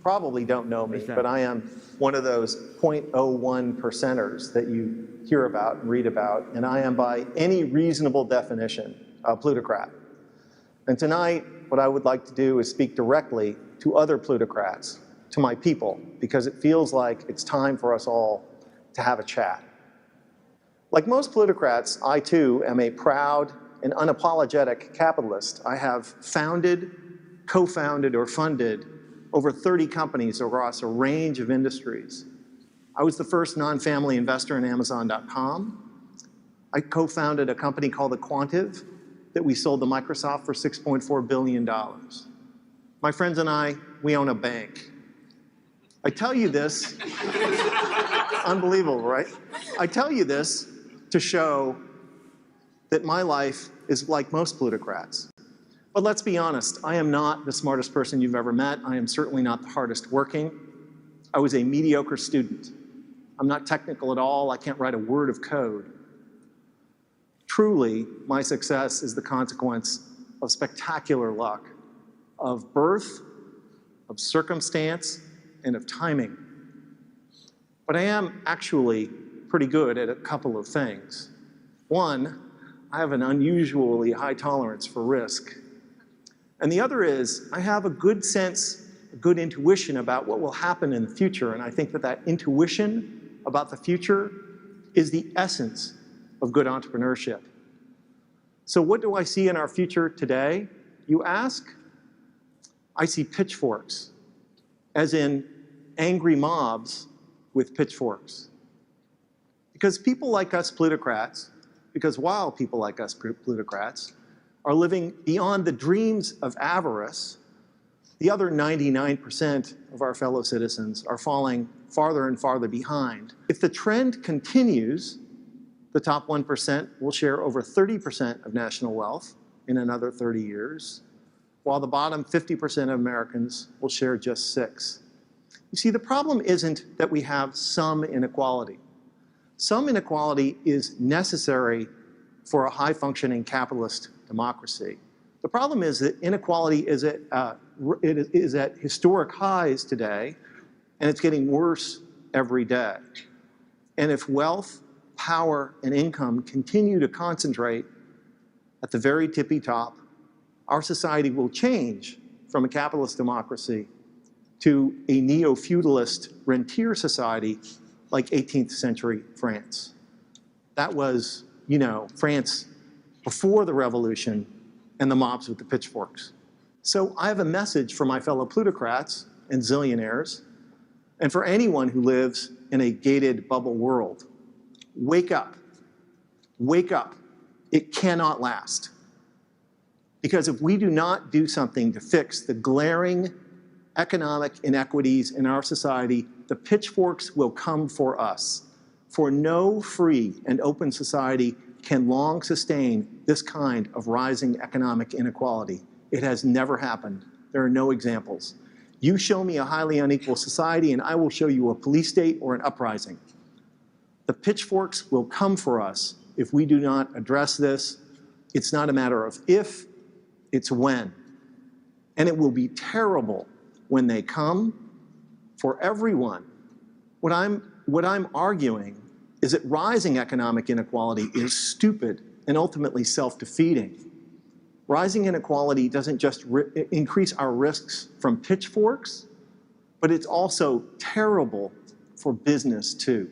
probably don't know me, but I am one of those 0.01 percenters that you hear about and read about, and I am by any reasonable definition a plutocrat. And tonight, what I would like to do is speak directly to other plutocrats, to my people, because it feels like it's time for us all to have a chat. Like most plutocrats, I too am a proud and unapologetic capitalist. I have founded, co-founded, or funded over 30 companies across a range of industries. I was the first non-family investor in Amazon.com. I co-founded a company called The Quantive that we sold to Microsoft for $6.4 billion. My friends and I, we own a bank. I tell you this, unbelievable, right? I tell you this to show that my life is like most plutocrats. But let's be honest, I am not the smartest person you've ever met. I am certainly not the hardest working. I was a mediocre student. I'm not technical at all. I can't write a word of code. Truly, my success is the consequence of spectacular luck, of birth, of circumstance, and of timing. But I am actually pretty good at a couple of things. One, I have an unusually high tolerance for risk. And the other is, I have a good sense, a good intuition about what will happen in the future. And I think that that intuition about the future is the essence of good entrepreneurship. So what do I see in our future today, you ask? I see pitchforks, as in angry mobs with pitchforks. Because people like us plutocrats, because while people like us plutocrats are living beyond the dreams of avarice, the other 99% of our fellow citizens are falling farther and farther behind. If the trend continues, the top 1% will share over 30% of national wealth in another 30 years, while the bottom 50% of Americans will share just 6%. You see, the problem isn't that we have some inequality. Some inequality is necessary for a high-functioning capitalist democracy. The problem is that inequality is at historic highs today, and it's getting worse every day. And if wealth, power, and income continue to concentrate at the very tippy top, our society will change from a capitalist democracy to a neo-feudalist rentier society like 18th century France. That was, you know, France before the revolution and the mobs with the pitchforks. So I have a message for my fellow plutocrats and zillionaires, and for anyone who lives in a gated bubble world. Wake up. Wake up. It cannot last. Because if we do not do something to fix the glaring economic inequities in our society, the pitchforks will come for us. For no free and open society can long sustain this kind of rising economic inequality. It has never happened. There are no examples. You show me a highly unequal society and I will show you a police state or an uprising. The pitchforks will come for us if we do not address this. It's not a matter of if, it's when. And it will be terrible when they come for everyone. What I'm arguing is that rising economic inequality is stupid and ultimately self-defeating. Rising inequality doesn't just increase our risks from pitchforks, but it's also terrible for business too.